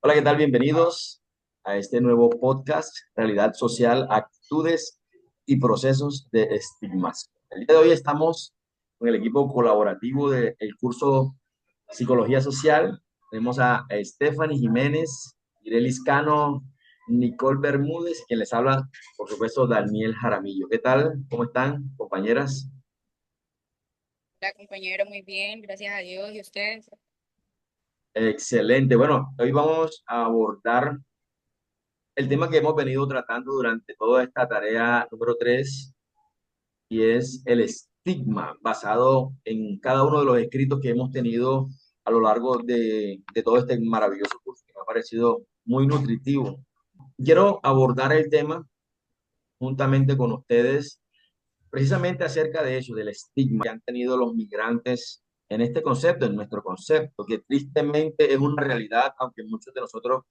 Hola, ¿qué tal? Bienvenidos a este nuevo podcast, Realidad Social, Actitudes y Procesos de Estigmas. El día de hoy estamos con el equipo colaborativo del curso Psicología Social. Tenemos a Stephanie Jiménez, Irelis Cano, Nicole Bermúdez, quien les habla, por supuesto, Daniel Jaramillo. ¿Qué tal? ¿Cómo están, compañeras? Hola, compañero, muy bien, gracias a Dios. ¿Y ustedes? Excelente. Bueno, hoy vamos a abordar el tema que hemos venido tratando durante toda esta tarea número 3 y es el estigma basado en cada uno de los escritos que hemos tenido a lo largo de todo este maravilloso curso que me ha parecido muy nutritivo. Quiero abordar el tema juntamente con ustedes precisamente acerca de eso, del estigma que han tenido los migrantes en este concepto, en nuestro concepto, que tristemente es una realidad, aunque muchos de nosotros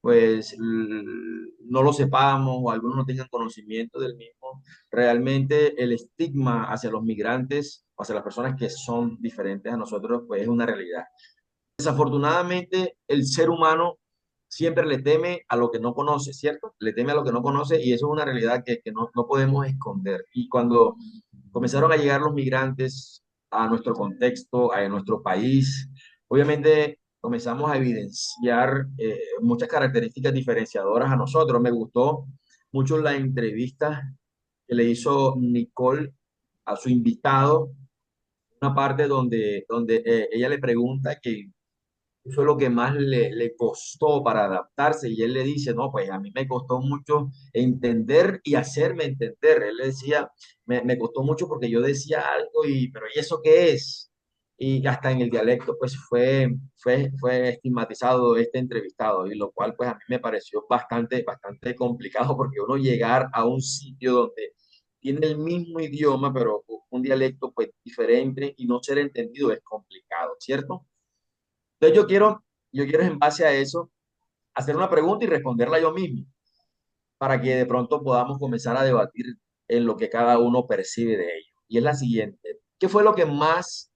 pues no lo sepamos o algunos no tengan conocimiento del mismo, realmente el estigma hacia los migrantes, o hacia las personas que son diferentes a nosotros, pues es una realidad. Desafortunadamente, el ser humano siempre le teme a lo que no conoce, ¿cierto? Le teme a lo que no conoce y eso es una realidad que no podemos esconder. Y cuando comenzaron a llegar los migrantes a nuestro contexto, a nuestro país, obviamente comenzamos a evidenciar muchas características diferenciadoras a nosotros. Me gustó mucho la entrevista que le hizo Nicole a su invitado, una parte donde ella le pregunta que eso es lo que más le costó para adaptarse y él le dice, no, pues a mí me costó mucho entender y hacerme entender. Él le decía, me costó mucho porque yo decía algo y, pero ¿y eso qué es? Y hasta en el dialecto, pues fue estigmatizado este entrevistado, y lo cual pues a mí me pareció bastante complicado porque uno llegar a un sitio donde tiene el mismo idioma, pero un dialecto pues diferente y no ser entendido es complicado, ¿cierto? Entonces yo quiero en base a eso hacer una pregunta y responderla yo mismo, para que de pronto podamos comenzar a debatir en lo que cada uno percibe de ello. Y es la siguiente, ¿qué fue lo que más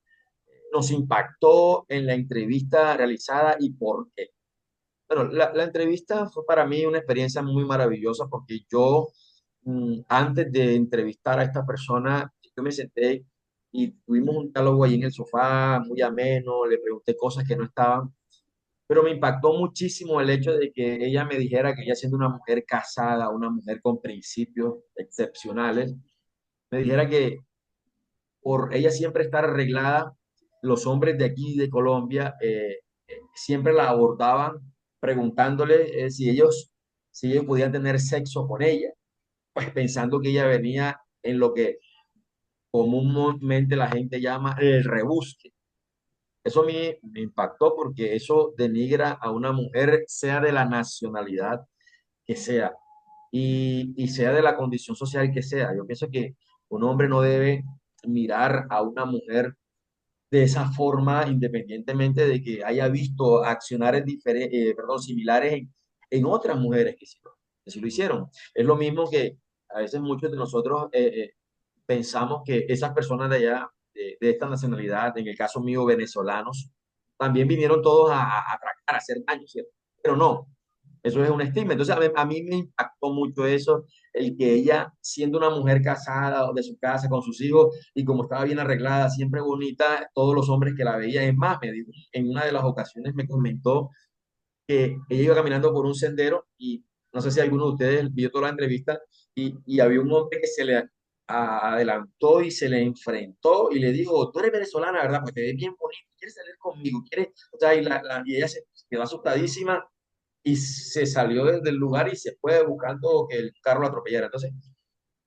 nos impactó en la entrevista realizada y por qué? Bueno, la entrevista fue para mí una experiencia muy maravillosa porque yo, antes de entrevistar a esta persona, yo me senté y tuvimos un diálogo ahí en el sofá, muy ameno, le pregunté cosas que no estaban, pero me impactó muchísimo el hecho de que ella me dijera que ella siendo una mujer casada, una mujer con principios excepcionales, me dijera que por ella siempre estar arreglada, los hombres de aquí de Colombia siempre la abordaban preguntándole si ellos podían tener sexo con ella, pues pensando que ella venía en lo que comúnmente la gente llama el rebusque. Eso a mí me impactó porque eso denigra a una mujer, sea de la nacionalidad que sea y sea de la condición social que sea. Yo pienso que un hombre no debe mirar a una mujer de esa forma, independientemente de que haya visto accionares similares en otras mujeres que sí lo hicieron. Es lo mismo que a veces muchos de nosotros pensamos que esas personas de allá, de esta nacionalidad, en el caso mío, venezolanos, también vinieron todos a atracar, a hacer daño, ¿cierto? Pero no, eso es un estigma. Entonces, a mí me impactó mucho eso, el que ella, siendo una mujer casada de su casa con sus hijos y como estaba bien arreglada, siempre bonita, todos los hombres que la veían, es más, me dijo, en una de las ocasiones me comentó que ella iba caminando por un sendero y no sé si alguno de ustedes vio toda la entrevista y había un hombre que se le adelantó y se le enfrentó y le dijo, tú eres venezolana, ¿verdad? Pues te ves bien bonito, ¿quieres salir conmigo? ¿Quieres? O sea, y ella se quedó asustadísima y se salió del lugar y se fue buscando que el carro la atropellara. Entonces,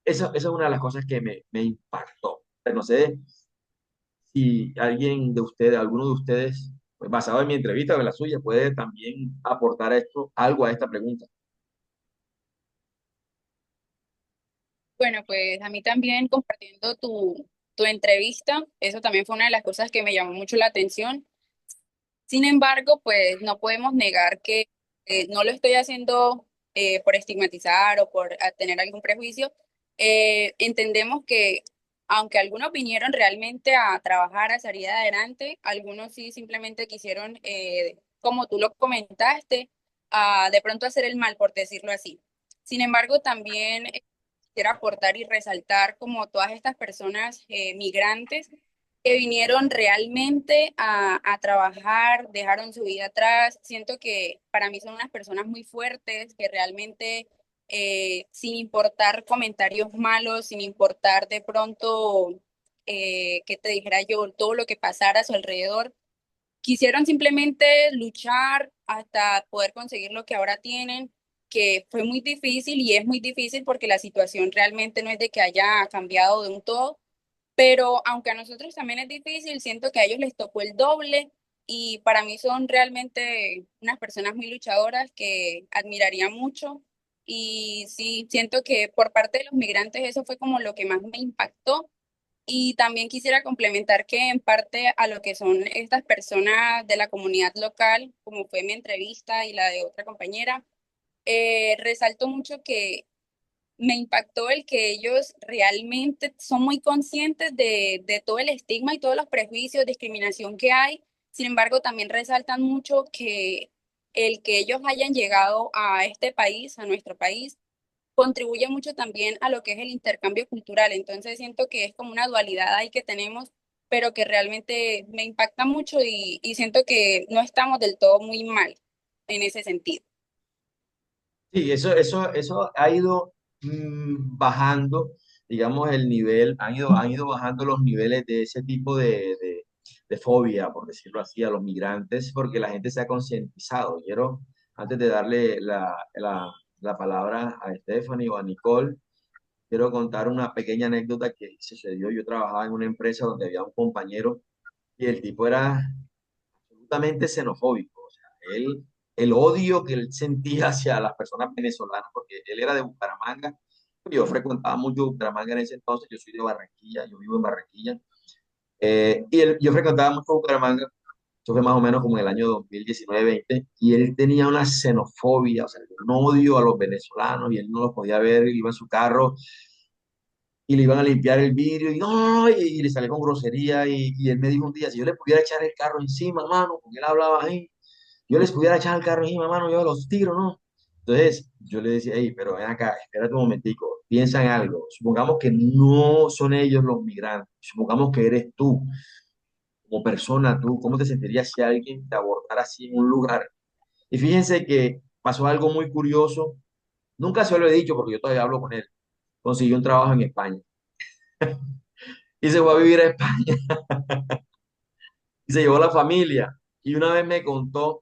esa es una de las cosas que me impactó. No sé si alguien de ustedes, alguno de ustedes, pues, basado en mi entrevista o en la suya, puede también aportar esto, algo a esta pregunta. Bueno, pues a mí también compartiendo tu entrevista, eso también fue una de las cosas que me llamó mucho la atención. Sin embargo, pues no podemos negar que no lo estoy haciendo por estigmatizar o por tener algún prejuicio. Entendemos que aunque algunos vinieron realmente a trabajar, a salir adelante, algunos sí simplemente quisieron, como tú lo comentaste, a de pronto hacer el mal, por decirlo así. Sin embargo, también quisiera aportar y resaltar como todas estas personas migrantes que vinieron realmente a trabajar, dejaron su vida atrás. Siento que para mí son unas personas muy fuertes que realmente, sin importar comentarios malos, sin importar de pronto, que te dijera yo, todo lo que pasara a su alrededor, quisieron simplemente luchar hasta poder conseguir lo que ahora tienen, que fue muy difícil y es muy difícil porque la situación realmente no es de que haya cambiado de un todo, pero aunque a nosotros también es difícil, siento que a ellos les tocó el doble y para mí son realmente unas personas muy luchadoras que admiraría mucho. Y sí, siento que por parte de los migrantes eso fue como lo que más me impactó. Y también quisiera complementar que en parte a lo que son estas personas de la comunidad local, como fue mi entrevista y la de otra compañera, resalto mucho que me impactó el que ellos realmente son muy conscientes de todo el estigma y todos los prejuicios, discriminación que hay. Sin embargo, también resaltan mucho que el que ellos hayan llegado a este país, a nuestro país, contribuye mucho también a lo que es el intercambio cultural. Entonces siento que es como una dualidad ahí que tenemos, pero que realmente me impacta mucho y siento que no estamos del todo muy mal en ese sentido. Sí, eso ha ido bajando, digamos, el nivel, han ido bajando los niveles de ese tipo de fobia, por decirlo así, a los migrantes, porque la gente se ha concientizado. Quiero, antes de darle la palabra a Stephanie o a Nicole, quiero contar una pequeña anécdota que sucedió. Yo trabajaba en una empresa donde había un compañero y el tipo era absolutamente xenofóbico. O sea, el odio que él sentía hacia las personas venezolanas, porque él era de Bucaramanga. Yo frecuentaba mucho Bucaramanga en ese entonces, yo soy de Barranquilla, yo vivo en Barranquilla. Yo frecuentaba mucho Bucaramanga, eso fue más o menos como en el año 2019-20, y él tenía una xenofobia, o sea, un odio a los venezolanos, y él no los podía ver, iba en su carro, y le iban a limpiar el vidrio, y no, y le salió con grosería, y él me dijo un día, si yo le pudiera echar el carro encima, mano, porque él hablaba ahí, yo les pudiera echar el carro encima, mano, yo los tiro, ¿no? Entonces yo le decía, hey, pero ven acá, espérate un momentico, piensa en algo. Supongamos que no son ellos los migrantes, supongamos que eres tú, como persona, tú, ¿cómo te sentirías si alguien te abordara así en un lugar? Y fíjense que pasó algo muy curioso, nunca se lo he dicho porque yo todavía hablo con él, consiguió un trabajo en España y se fue a vivir a España y se llevó la familia. Y una vez me contó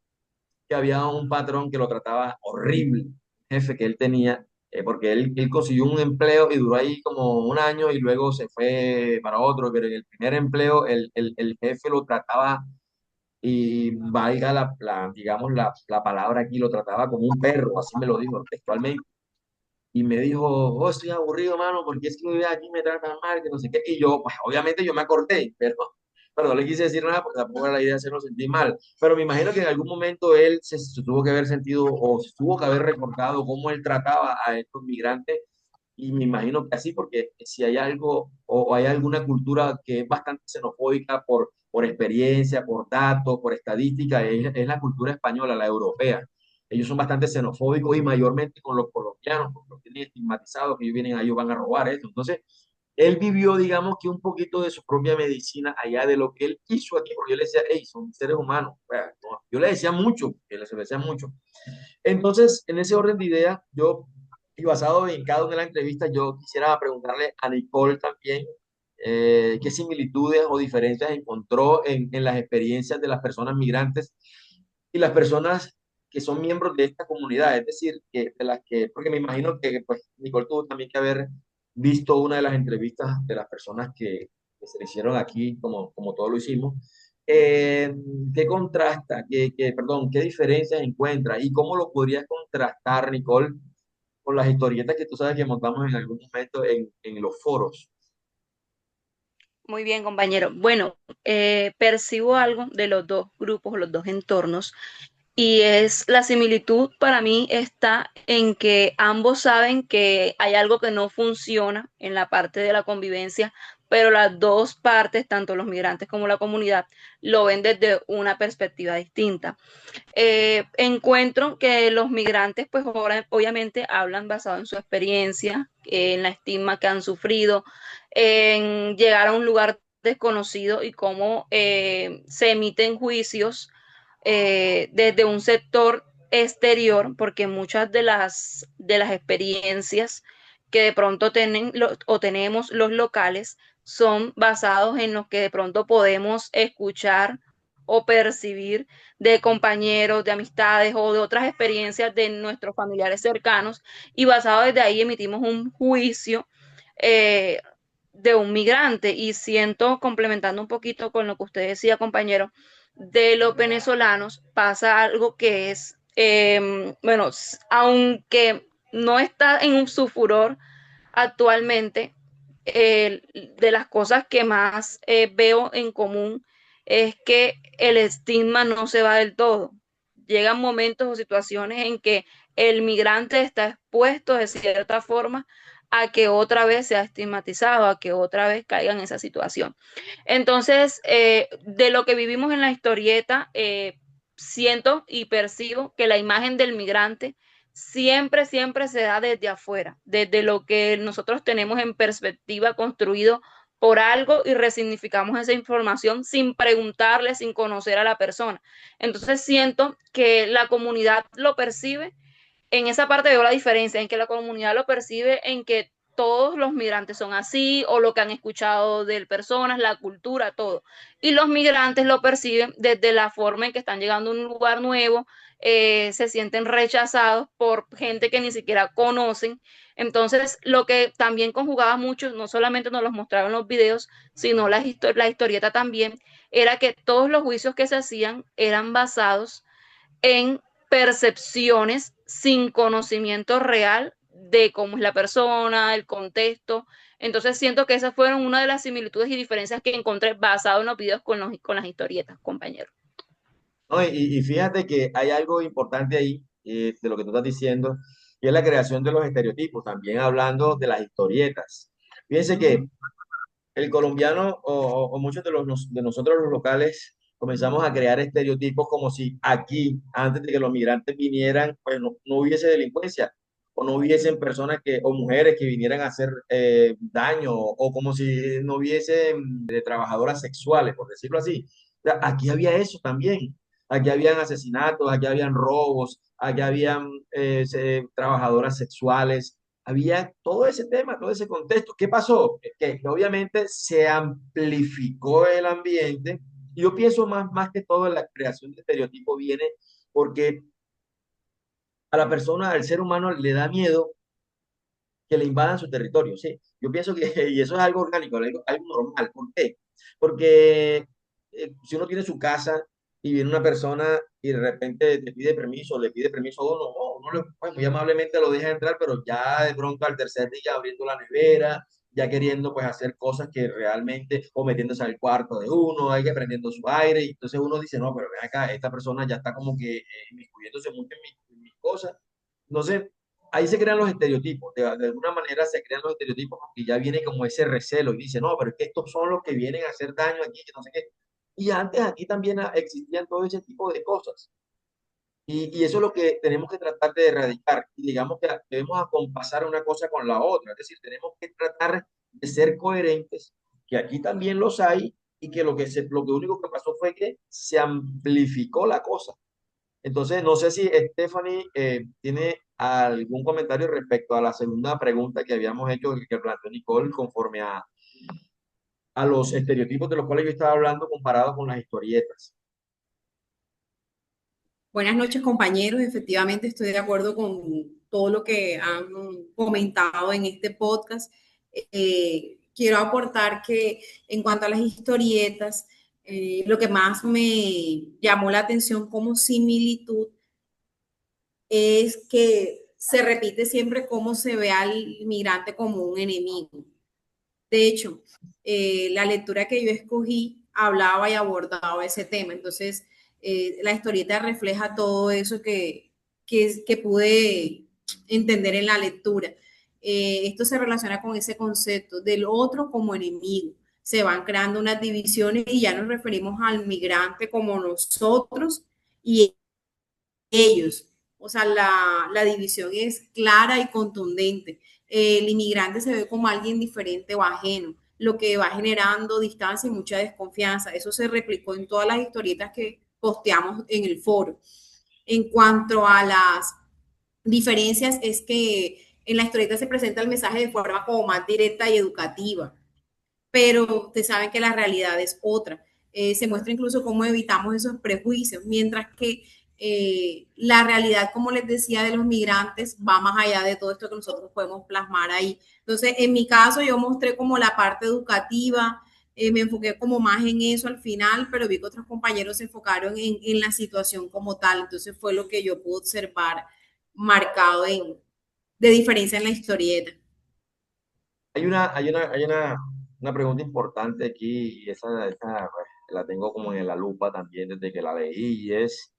que había un patrón que lo trataba horrible, jefe que él tenía, porque él consiguió un empleo y duró ahí como un año y luego se fue para otro, pero en el primer empleo el jefe lo trataba, y valga digamos, la palabra aquí, lo trataba como un perro, así me lo dijo textualmente. Y me dijo, oh, estoy aburrido, mano, porque es que mi vida aquí me tratan mal, que no sé qué. Y yo, pues obviamente yo me acordé, pero no le quise decir nada porque tampoco era la idea de hacerlo sentir mal. Pero me imagino que en algún momento él se tuvo que haber sentido o se tuvo que haber recordado cómo él trataba a estos migrantes. Y me imagino que así, porque si hay algo o hay alguna cultura que es bastante xenofóbica por experiencia, por datos, por estadística, es la cultura española, la europea. Ellos son bastante xenofóbicos y mayormente con los colombianos, porque los tienen estigmatizados, que ellos vienen a ellos van a robar eso. Entonces, él vivió, digamos, que un poquito de su propia medicina allá de lo que él hizo aquí, porque yo le decía, hey, son seres humanos. O sea, no, yo le decía mucho, que le decía mucho. Entonces, en ese orden de ideas, yo, y basado en cada una de las entrevistas, yo quisiera preguntarle a Nicole también qué similitudes o diferencias encontró en las experiencias de las personas migrantes y las personas que son miembros de esta comunidad, es decir, que de las que, porque me imagino que pues Nicole tuvo también que haber visto una de las entrevistas de las personas que se le hicieron aquí, como todos lo hicimos. Eh, ¿Qué contrasta, perdón, qué diferencias encuentra y cómo lo podrías contrastar, Nicole, con las historietas que tú sabes que montamos en algún momento en los foros? Muy bien, compañero. Bueno, percibo algo de los dos grupos, los dos entornos, y es la similitud para mí está en que ambos saben que hay algo que no funciona en la parte de la convivencia, pero las dos partes, tanto los migrantes como la comunidad, lo ven desde una perspectiva distinta. Encuentro que los migrantes, pues ahora, obviamente hablan basado en su experiencia, en la estigma que han sufrido, en llegar a un lugar desconocido y cómo se emiten juicios desde un sector exterior, porque muchas de las experiencias que de pronto o tenemos los locales son basados en los que de pronto podemos escuchar o percibir de compañeros, de amistades o de otras experiencias de nuestros familiares cercanos, y basado desde ahí emitimos un juicio eh, de un migrante. Y siento, complementando un poquito con lo que usted decía, compañero, de los venezolanos, pasa algo que es, bueno, aunque no está en su furor actualmente, de las cosas que más veo en común es que el estigma no se va del todo. Llegan momentos o situaciones en que el migrante está expuesto de cierta forma a que otra vez sea estigmatizado, a que otra vez caiga en esa situación. Entonces, de lo que vivimos en la historieta, siento y percibo que la imagen del migrante siempre, siempre se da desde afuera, desde lo que nosotros tenemos en perspectiva construido por algo y resignificamos esa información sin preguntarle, sin conocer a la persona. Entonces siento que la comunidad lo percibe, en esa parte veo la diferencia, en que la comunidad lo percibe en que todos los migrantes son así, o lo que han escuchado de personas, la cultura, todo. Y los migrantes lo perciben desde la forma en que están llegando a un lugar nuevo, se sienten rechazados por gente que ni siquiera conocen. Entonces, lo que también conjugaba mucho, no solamente nos los mostraron los videos, sino la historieta también, era que todos los juicios que se hacían eran basados en percepciones sin conocimiento real de cómo es la persona, el contexto. Entonces siento que esas fueron una de las similitudes y diferencias que encontré basado en los videos con las historietas, compañeros. No, y fíjate que hay algo importante ahí de lo que tú estás diciendo, y es la creación de los estereotipos, también hablando de las historietas. Fíjense que el colombiano o muchos de, de nosotros los locales comenzamos a crear estereotipos como si aquí, antes de que los migrantes vinieran, pues no hubiese delincuencia o no hubiesen personas que, o mujeres que vinieran a hacer daño o como si no hubiesen de trabajadoras sexuales, por decirlo así. O sea, aquí había eso también. Aquí habían asesinatos, aquí habían robos, aquí habían trabajadoras sexuales, había todo ese tema, todo ese contexto. ¿Qué pasó? Que obviamente se amplificó el ambiente. Y yo pienso más que todo en la creación de estereotipos viene porque a la persona, al ser humano, le da miedo que le invadan su territorio, ¿sí? Yo pienso que, y eso es algo orgánico, algo normal. ¿Por qué? Porque si uno tiene su casa y viene una persona y de repente te pide permiso, le pide permiso a uno, pues, muy amablemente lo deja entrar, pero ya de pronto al tercer día abriendo la nevera, ya queriendo pues hacer cosas que realmente, o metiéndose al cuarto de uno, hay que prendiendo su aire, y entonces uno dice, no, pero ven acá, esta persona ya está como que inmiscuyéndose mucho en mis cosas. Entonces, ahí se crean los estereotipos, de alguna manera se crean los estereotipos porque ya viene como ese recelo y dice, no, pero es que estos son los que vienen a hacer daño aquí, que no sé qué. Y antes aquí también existían todo ese tipo de cosas. Y eso es lo que tenemos que tratar de erradicar. Y digamos que debemos acompasar una cosa con la otra. Es decir, tenemos que tratar de ser coherentes, que aquí también los hay y que lo que único que pasó fue que se amplificó la cosa. Entonces, no sé si Stephanie tiene algún comentario respecto a la segunda pregunta que habíamos hecho, que planteó Nicole, conforme a los estereotipos de los cuales yo estaba hablando comparado con las historietas. Buenas noches, compañeros. Efectivamente, estoy de acuerdo con todo lo que han comentado en este podcast. Quiero aportar que en cuanto a las historietas, lo que más me llamó la atención como similitud es que se repite siempre cómo se ve al inmigrante como un enemigo. De hecho, la lectura que yo escogí hablaba y abordaba ese tema. Entonces, la historieta refleja todo eso que pude entender en la lectura. Esto se relaciona con ese concepto del otro como enemigo. se van creando unas divisiones y ya nos referimos al migrante como nosotros y ellos. O sea, la división es clara y contundente. El inmigrante se ve como alguien diferente o ajeno, lo que va generando distancia y mucha desconfianza. Eso se replicó en todas las historietas que posteamos en el foro. En cuanto a las diferencias, es que en la historieta se presenta el mensaje de forma como más directa y educativa, pero ustedes saben que la realidad es otra. Se muestra incluso cómo evitamos esos prejuicios, mientras que la realidad, como les decía, de los migrantes va más allá de todo esto que nosotros podemos plasmar ahí. Entonces, en mi caso, yo mostré como la parte educativa, me enfoqué como más en eso al final, pero vi que otros compañeros se enfocaron en la situación como tal. Entonces, fue lo que yo pude observar marcado de diferencia en la historieta. Una pregunta importante aquí, y esa, pues, la tengo como en la lupa también desde que la leí, y es,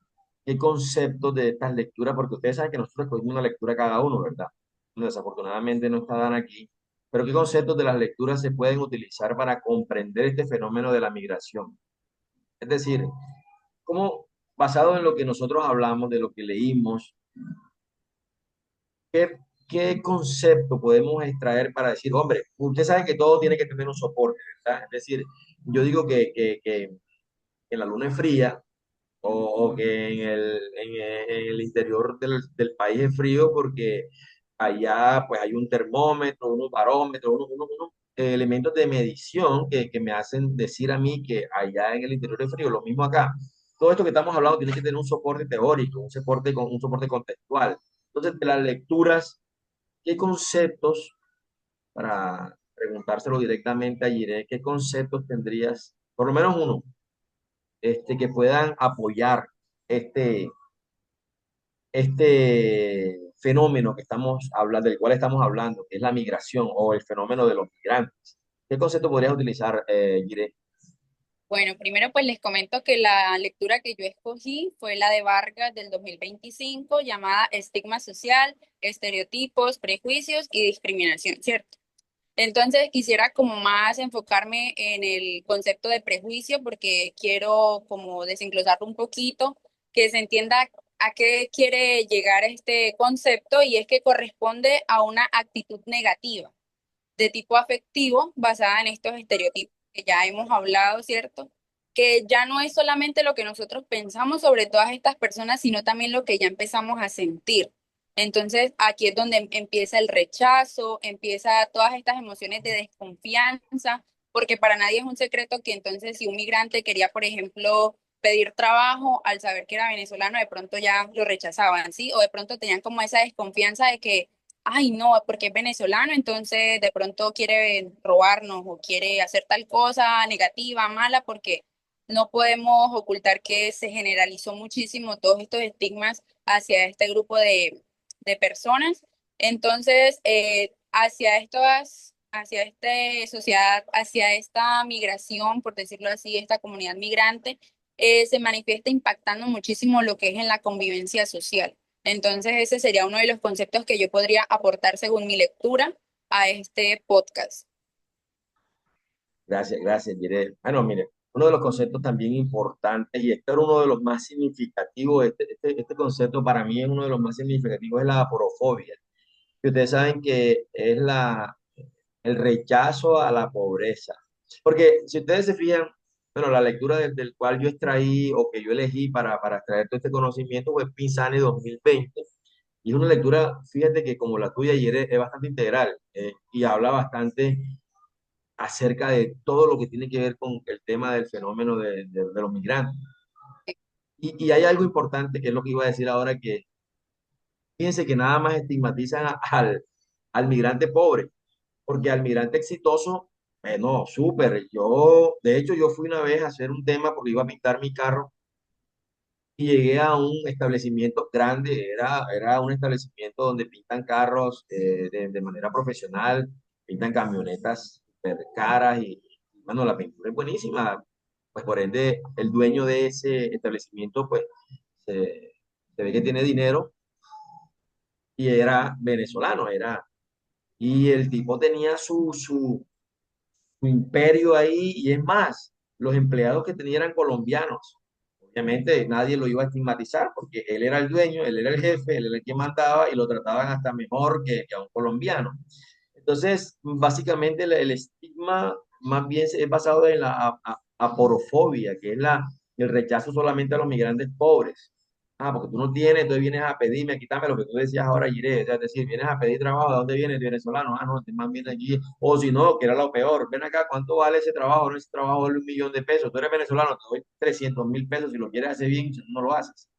¿qué conceptos de estas lecturas? Porque ustedes saben que nosotros escogimos una lectura cada uno, ¿verdad? Desafortunadamente no está aquí, pero ¿qué conceptos de las lecturas se pueden utilizar para comprender este fenómeno de la migración? Es decir, ¿cómo, basado en lo que nosotros hablamos, de lo que leímos, ¿qué, qué concepto podemos extraer para decir, hombre, usted sabe que todo tiene que tener un soporte, ¿verdad? Es decir, yo digo que en la luna es fría o que en el interior del país es frío porque allá pues hay un termómetro, unos barómetros, unos elementos de medición que me hacen decir a mí que allá en el interior es frío. Lo mismo acá. Todo esto que estamos hablando tiene que tener un soporte teórico, un soporte contextual. Entonces, de las lecturas, ¿qué conceptos, para preguntárselo directamente a Jiré, qué conceptos tendrías, por lo menos uno, que puedan apoyar este, este fenómeno que estamos hablando, del cual estamos hablando, que es la migración o el fenómeno de los migrantes? ¿Qué concepto podrías utilizar, Jiré? Bueno, primero pues les comento que la lectura que yo escogí fue la de Vargas del 2025, llamada Estigma Social, Estereotipos, Prejuicios y Discriminación, ¿cierto? Entonces quisiera como más enfocarme en el concepto de prejuicio porque quiero como desenglosarlo un poquito, que se entienda a qué quiere llegar este concepto, y es que corresponde a una actitud negativa de tipo afectivo basada en estos estereotipos que ya hemos hablado, ¿cierto? Que ya no es solamente lo que nosotros pensamos sobre todas estas personas, sino también lo que ya empezamos a sentir. Entonces, aquí es donde empieza el rechazo, empieza todas estas emociones de desconfianza, porque para nadie es un secreto que entonces si un migrante quería, por ejemplo, pedir trabajo, al saber que era venezolano, de pronto ya lo rechazaban, ¿sí? O de pronto tenían como esa desconfianza de que ay, no, porque es venezolano, entonces de pronto quiere robarnos o quiere hacer tal cosa negativa, mala, porque no podemos ocultar que se generalizó muchísimo todos estos estigmas hacia este grupo de personas. Entonces, hacia esta sociedad, hacia esta migración, por decirlo así, esta comunidad migrante, se manifiesta impactando muchísimo lo que es en la convivencia social. Entonces, ese sería uno de los conceptos que yo podría aportar según mi lectura a este podcast. Gracias, gracias, Jiré. Bueno, mire, uno de los conceptos también importantes, y este era uno de los más significativos, este concepto para mí es uno de los más significativos, es la aporofobia, que ustedes saben que es el rechazo a la pobreza. Porque si ustedes se fijan, bueno, la lectura del cual yo extraí o que yo elegí para extraer todo este conocimiento fue Pisani 2020. Y es una lectura, fíjate que como la tuya ayer es bastante integral, y habla bastante acerca de todo lo que tiene que ver con el tema del fenómeno de los migrantes. Y hay algo importante que es lo que iba a decir ahora, que fíjense que nada más estigmatizan al migrante pobre, porque al migrante exitoso, no, súper. Yo, de hecho, yo fui una vez a hacer un tema porque iba a pintar mi carro y llegué a un establecimiento grande, era un establecimiento donde pintan carros de manera profesional, pintan camionetas súper caras y, bueno, la pintura es buenísima. Pues por ende, el dueño de ese establecimiento, pues se ve que tiene dinero y era venezolano, y el tipo tenía su imperio ahí, y es más, los empleados que tenía eran colombianos. Obviamente nadie lo iba a estigmatizar porque él era el dueño, él era el jefe, él era el que mandaba y lo trataban hasta mejor que a un colombiano. Entonces, básicamente el estigma más bien es basado en la aporofobia, que es el rechazo solamente a los migrantes pobres. Ah, porque tú no tienes, entonces vienes a pedirme, quítame lo que tú decías ahora, Jiré. O sea, es decir, vienes a pedir trabajo, ¿de dónde vienes? De venezolano. Ah, no, este man viene aquí. O si no, que era lo peor, ven acá, ¿cuánto vale ese trabajo? No, ese trabajo vale 1.000.000 de pesos. Tú eres venezolano, te doy 300.000 pesos. Si lo quieres hacer bien, si no lo haces.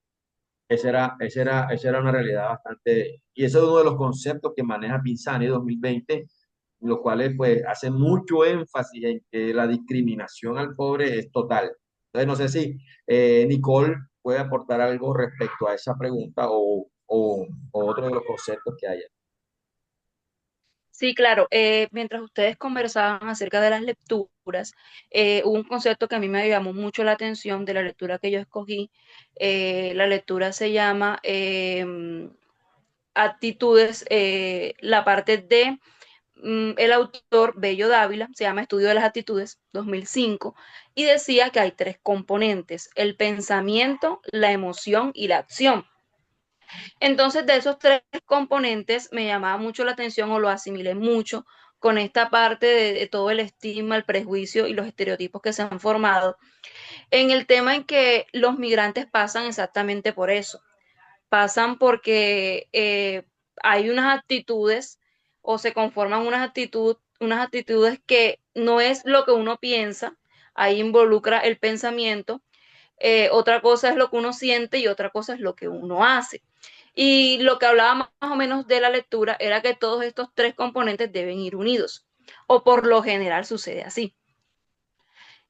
Esa era una realidad bastante, y eso es uno de los conceptos que maneja Pinzani 2020, los cuales pues hace mucho énfasis en que la discriminación al pobre es total. Entonces no sé si Nicole puede aportar algo respecto a esa pregunta o otro de los conceptos que haya. Sí, claro. Mientras ustedes conversaban acerca de las lecturas, hubo un concepto que a mí me llamó mucho la atención de la lectura que yo escogí. La lectura se llama Actitudes, la parte de el autor Bello Dávila, se llama Estudio de las Actitudes, 2005, y decía que hay tres componentes: el pensamiento, la emoción y la acción. Entonces, de esos tres componentes me llamaba mucho la atención, o lo asimilé mucho con esta parte de todo el estigma, el prejuicio y los estereotipos que se han formado, en el tema en que los migrantes pasan exactamente por eso. Pasan porque hay unas actitudes, o se conforman unas actitudes que no es lo que uno piensa. Ahí involucra el pensamiento. Otra cosa es lo que uno siente y otra cosa es lo que uno hace. Y lo que hablaba más o menos de la lectura era que todos estos tres componentes deben ir unidos, o por lo general sucede así.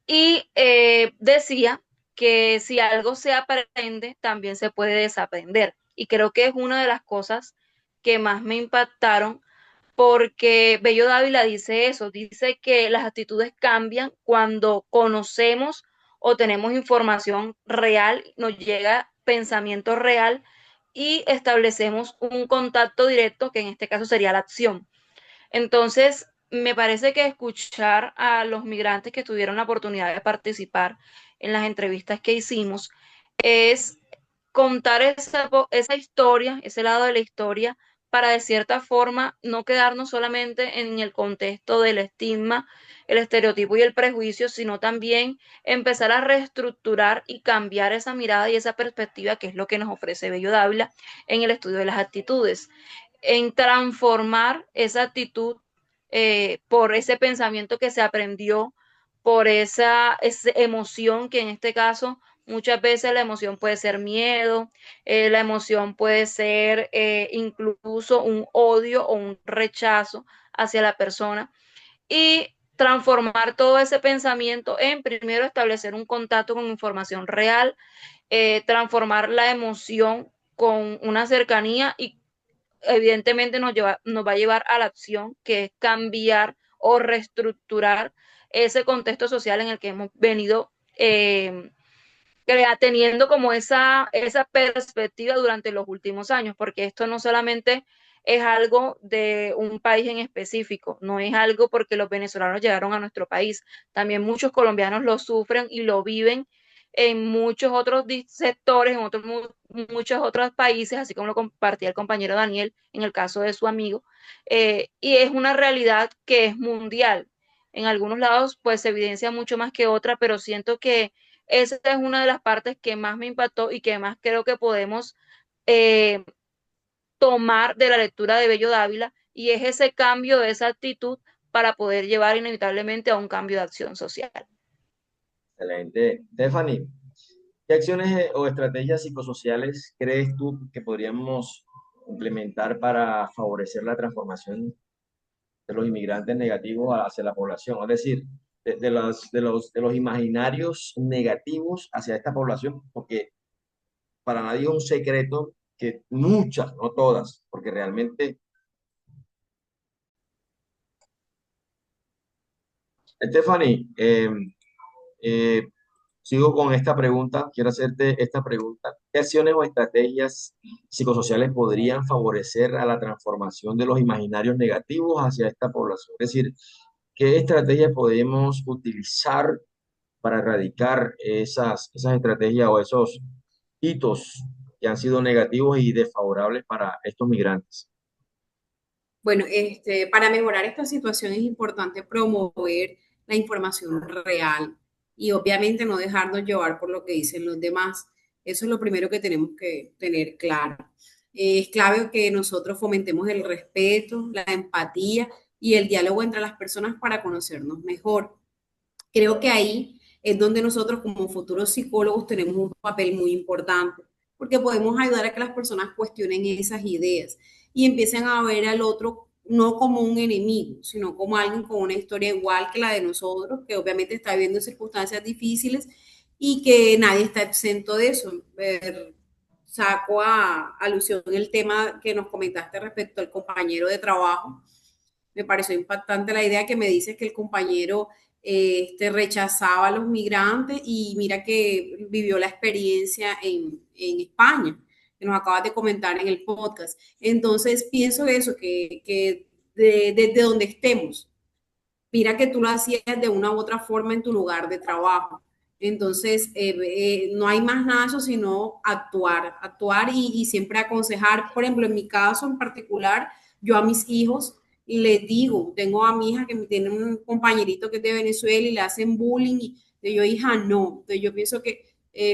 Y decía que si algo se aprende, también se puede desaprender. Y creo que es una de las cosas que más me impactaron, porque Bello Dávila dice eso, dice que las actitudes cambian cuando conocemos o tenemos información real, nos llega pensamiento real y establecemos un contacto directo, que en este caso sería la acción. Entonces, me parece que escuchar a los migrantes que tuvieron la oportunidad de participar en las entrevistas que hicimos es contar esa historia, ese lado de la historia, para de cierta forma no quedarnos solamente en el contexto del estigma, el estereotipo y el prejuicio, sino también empezar a reestructurar y cambiar esa mirada y esa perspectiva, que es lo que nos ofrece Bello Dávila en el estudio de las actitudes, en transformar esa actitud por ese pensamiento que se aprendió, por esa emoción, que en este caso muchas veces la emoción puede ser miedo, la emoción puede ser incluso un odio o un rechazo hacia la persona, y transformar todo ese pensamiento en, primero, establecer un contacto con información real, transformar la emoción con una cercanía y evidentemente nos va a llevar a la acción, que es cambiar o reestructurar ese contexto social en el que hemos venido teniendo como esa perspectiva durante los últimos años, porque esto no solamente es algo de un país en específico, no es algo porque los venezolanos llegaron a nuestro país, también muchos colombianos lo sufren y lo viven en muchos otros sectores, en muchos otros países, así como lo compartía el compañero Daniel en el caso de su amigo, y es una realidad que es mundial. En algunos lados pues se evidencia mucho más que otra, pero siento que esa es una de las partes que más me impactó y que más creo que podemos eh, tomar de la lectura de Bello Dávila, y es ese cambio de esa actitud para poder llevar inevitablemente a un cambio de acción social. Excelente. Stephanie, ¿qué acciones o estrategias psicosociales crees tú que podríamos implementar para favorecer la transformación de los inmigrantes negativos hacia la población? Es decir, de los imaginarios negativos hacia esta población, porque para nadie es un secreto que muchas, no todas, porque realmente, Stephanie, eh, sigo con esta pregunta, quiero hacerte esta pregunta. ¿Qué acciones o estrategias psicosociales podrían favorecer a la transformación de los imaginarios negativos hacia esta población? Es decir, ¿qué estrategias podemos utilizar para erradicar esas estrategias o esos hitos que han sido negativos y desfavorables para estos migrantes? Bueno, para mejorar esta situación es importante promover la información real y obviamente no dejarnos llevar por lo que dicen los demás. Eso es lo primero que tenemos que tener claro. Es clave que nosotros fomentemos el respeto, la empatía y el diálogo entre las personas para conocernos mejor. Creo que ahí es donde nosotros como futuros psicólogos tenemos un papel muy importante, porque podemos ayudar a que las personas cuestionen esas ideas y empiecen a ver al otro no como un enemigo, sino como alguien con una historia igual que la de nosotros, que obviamente está viviendo circunstancias difíciles y que nadie está exento de eso. Saco a alusión el tema que nos comentaste respecto al compañero de trabajo. Me pareció impactante la idea que me dices que el compañero rechazaba a los migrantes y mira que vivió la experiencia en España, que nos acabas de comentar en el podcast. Entonces pienso eso, desde donde estemos, mira que tú lo hacías de una u otra forma en tu lugar de trabajo. Entonces, no hay más nada eso sino actuar y siempre aconsejar. Por ejemplo, en mi caso en particular, yo a mis hijos les digo, tengo a mi hija que tiene un compañerito que es de Venezuela y le hacen bullying y yo, hija, no. Entonces, yo pienso que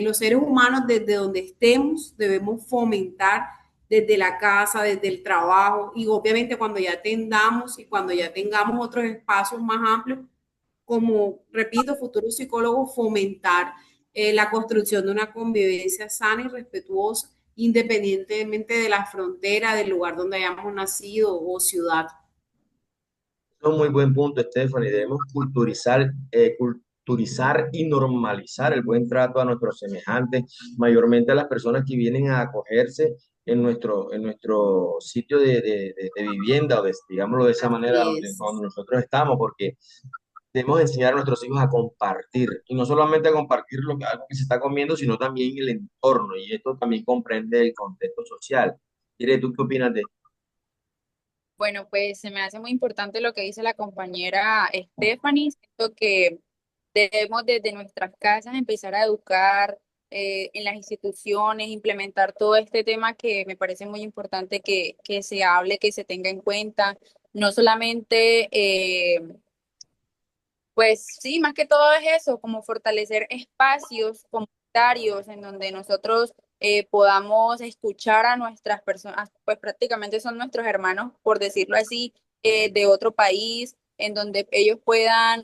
los seres humanos desde donde estemos debemos fomentar desde la casa, desde el trabajo y obviamente cuando ya atendamos y cuando ya tengamos otros espacios más amplios, como repito, futuros psicólogos, fomentar la construcción de una convivencia sana y respetuosa, independientemente de la frontera, del lugar donde hayamos nacido o ciudad. Es un muy buen punto, Stephanie. Debemos culturizar y normalizar el buen trato a nuestros semejantes, mayormente a las personas que vienen a acogerse en nuestro sitio de vivienda, digámoslo de esa manera, Así donde es. nosotros estamos, porque debemos enseñar a nuestros hijos a compartir, y no solamente a compartir algo que se está comiendo, sino también el entorno, y esto también comprende el contexto social. Mire, ¿tú qué opinas de esto? Bueno, pues se me hace muy importante lo que dice la compañera Stephanie. Siento que debemos desde nuestras casas empezar a educar en las instituciones, implementar todo este tema que me parece muy importante que se hable, que se tenga en cuenta. No solamente, pues sí, más que todo es eso, como fortalecer espacios comunitarios en donde nosotros podamos escuchar a nuestras personas, pues prácticamente son nuestros hermanos, por decirlo así, de otro país, en donde ellos puedan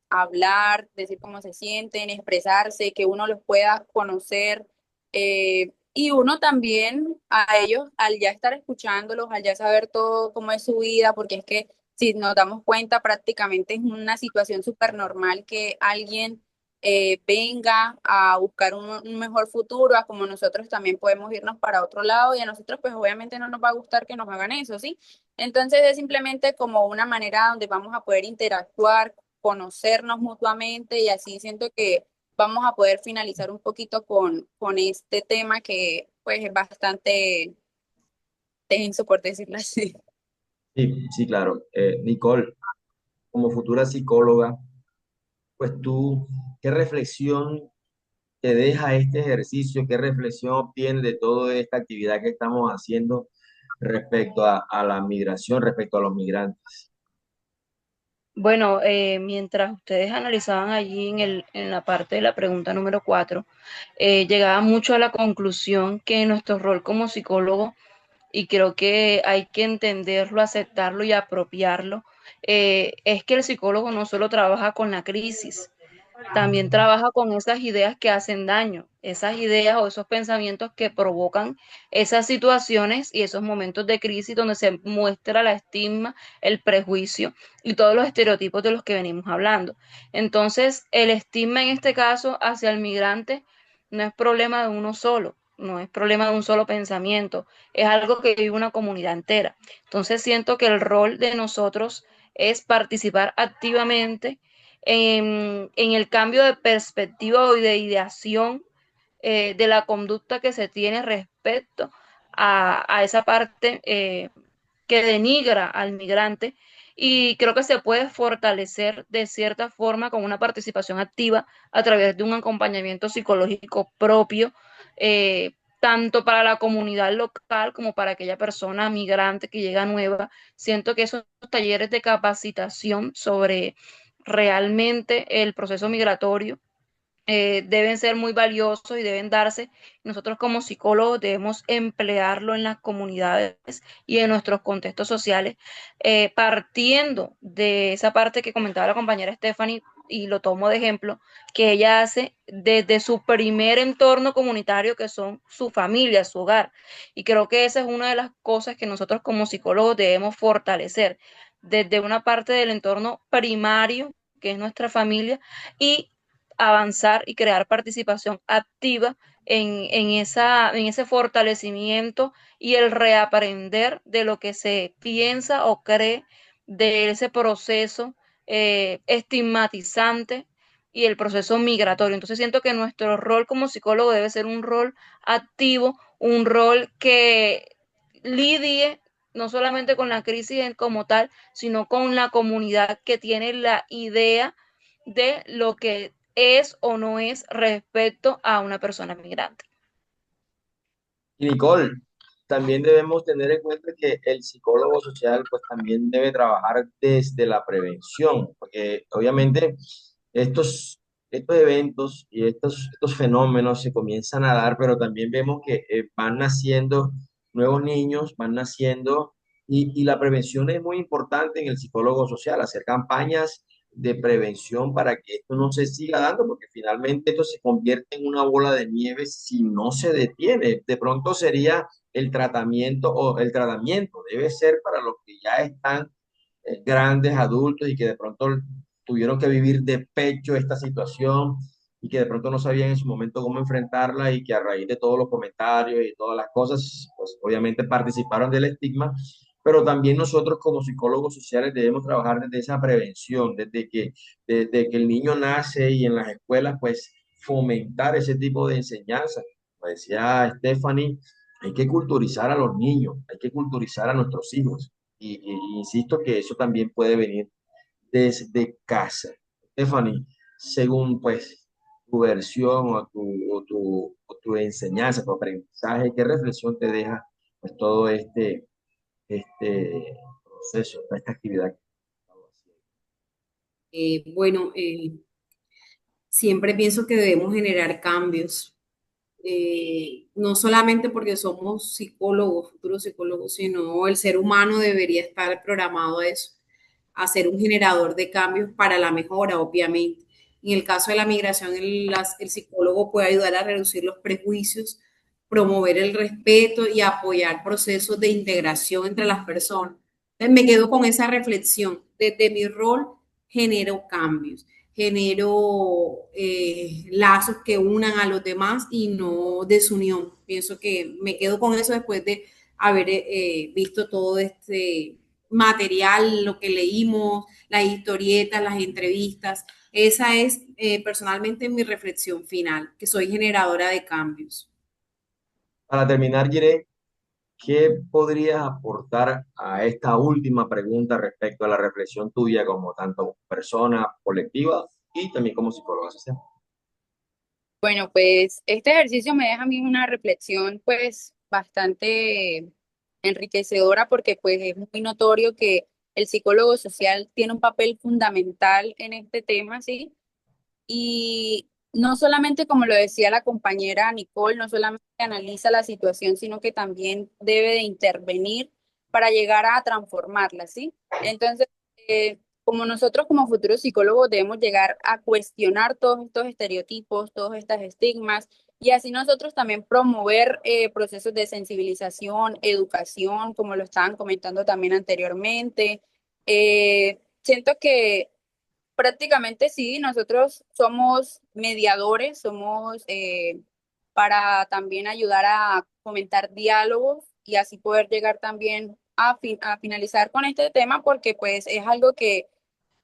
hablar, decir cómo se sienten, expresarse, que uno los pueda conocer. Y uno también a ellos, al ya estar escuchándolos, al ya saber todo cómo es su vida, porque es que si nos damos cuenta, prácticamente es una situación súper normal que alguien venga a buscar un mejor futuro, a como nosotros también podemos irnos para otro lado y a nosotros pues obviamente no nos va a gustar que nos hagan eso, ¿sí? Entonces es simplemente como una manera donde vamos a poder interactuar, conocernos mutuamente y así siento que vamos a poder finalizar un poquito con este tema que pues es bastante tenso, por decirlo así. Sí, sí, claro. Nicole, como futura psicóloga, pues tú, ¿qué reflexión te deja este ejercicio? ¿Qué reflexión obtienes de toda esta actividad que estamos haciendo respecto a la migración, respecto a los migrantes? Bueno, mientras ustedes analizaban allí en la parte de la pregunta número 4, llegaba mucho a la conclusión que nuestro rol como psicólogo, y creo que hay que entenderlo, aceptarlo y apropiarlo, es que el psicólogo no solo trabaja con la crisis, también trabaja con esas ideas que hacen daño, esas ideas o esos pensamientos que provocan esas situaciones y esos momentos de crisis donde se muestra la estigma, el prejuicio y todos los estereotipos de los que venimos hablando. Entonces, el estigma en este caso hacia el migrante no es problema de uno solo. No es problema de un solo pensamiento, es algo que vive una comunidad entera. Entonces siento que el rol de nosotros es participar activamente en el cambio de perspectiva o de ideación de la conducta que se tiene respecto a esa parte que denigra al migrante y creo que se puede fortalecer de cierta forma con una participación activa a través de un acompañamiento psicológico propio, tanto para la comunidad local como para aquella persona migrante que llega nueva. Siento que esos talleres de capacitación sobre realmente el proceso migratorio deben ser muy valiosos y deben darse. Nosotros como psicólogos debemos emplearlo en las comunidades y en nuestros contextos sociales, partiendo de esa parte que comentaba la compañera Stephanie, y lo tomo de ejemplo, que ella hace desde su primer entorno comunitario, que son su familia, su hogar. Y creo que esa es una de las cosas que nosotros como psicólogos debemos fortalecer, desde una parte del entorno primario, que es nuestra familia, y avanzar y crear participación activa en ese fortalecimiento y el reaprender de lo que se piensa o cree de ese proceso estigmatizante y el proceso migratorio. Entonces siento que nuestro rol como psicólogo debe ser un rol activo, un rol que lidie no solamente con la crisis como tal, sino con la comunidad que tiene la idea de lo que es o no es respecto a una persona migrante. Y Nicole, también debemos tener en cuenta que el psicólogo social pues también debe trabajar desde la prevención, porque obviamente estos, estos eventos y estos fenómenos se comienzan a dar, pero también vemos que van naciendo nuevos niños, van naciendo, y la prevención es muy importante en el psicólogo social, hacer campañas de prevención para que esto no se siga dando, porque finalmente esto se convierte en una bola de nieve si no se detiene. De pronto sería el tratamiento, o el tratamiento debe ser para los que ya están grandes, adultos, y que de pronto tuvieron que vivir de pecho esta situación y que de pronto no sabían en su momento cómo enfrentarla, y que a raíz de todos los comentarios y todas las cosas, pues obviamente participaron del estigma. Pero también nosotros como psicólogos sociales debemos trabajar desde esa prevención, desde que el niño nace, y en las escuelas pues fomentar ese tipo de enseñanza. Como decía Stephanie, hay que culturizar a los niños, hay que culturizar a nuestros hijos. Y insisto que eso también puede venir desde casa. Stephanie, según pues tu versión o tu enseñanza, tu aprendizaje, ¿qué reflexión te deja pues todo este proceso, esta actividad que estamos haciendo? Bueno, siempre pienso que debemos generar cambios, no solamente porque somos psicólogos, futuros psicólogos, sino el ser humano debería estar programado a eso, a ser un generador de cambios para la mejora, obviamente. En el caso de la migración, el psicólogo puede ayudar a reducir los prejuicios, promover el respeto y apoyar procesos de integración entre las personas. Entonces, me quedo con esa reflexión. Desde mi rol genero cambios, genero lazos que unan a los demás y no desunión. Pienso que me quedo con eso después de haber visto todo este material, lo que leímos, las historietas, las entrevistas. Esa es personalmente mi reflexión final, que soy generadora de cambios. Para terminar, Jiré, ¿qué podrías aportar a esta última pregunta respecto a la reflexión tuya como tanto persona colectiva y también como psicóloga social? Bueno, pues este ejercicio me deja a mí una reflexión pues bastante enriquecedora porque pues es muy notorio que el psicólogo social tiene un papel fundamental en este tema, ¿sí? Y no solamente, como lo decía la compañera Nicole, no solamente analiza la situación, sino que también debe de intervenir para llegar a transformarla, ¿sí? Entonces, como nosotros como futuros psicólogos debemos llegar a cuestionar todos estos estereotipos, todos estos estigmas, y así nosotros también promover procesos de sensibilización, educación, como lo estaban comentando también anteriormente. Siento que prácticamente sí, nosotros somos mediadores, somos para también ayudar a fomentar diálogos y así poder llegar también a finalizar con este tema porque pues es algo que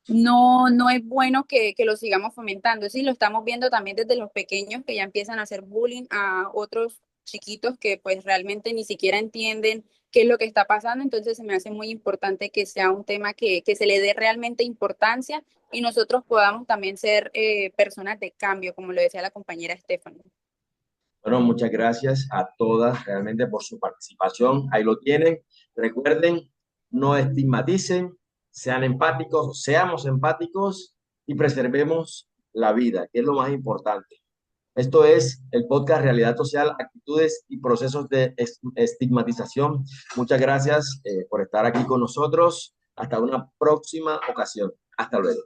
no es bueno que lo sigamos fomentando. Sí, lo estamos viendo también desde los pequeños que ya empiezan a hacer bullying a otros chiquitos que pues realmente ni siquiera entienden qué es lo que está pasando, entonces se me hace muy importante que sea un tema que se le dé realmente importancia y nosotros podamos también ser personas de cambio, como lo decía la compañera Stephanie. Bueno, muchas gracias a todas realmente por su participación. Ahí lo tienen. Recuerden, no estigmaticen, sean empáticos, seamos empáticos y preservemos la vida, que es lo más importante. Esto es el podcast Realidad Social, Actitudes y Procesos de Estigmatización. Muchas gracias por estar aquí con nosotros. Hasta una próxima ocasión. Hasta luego.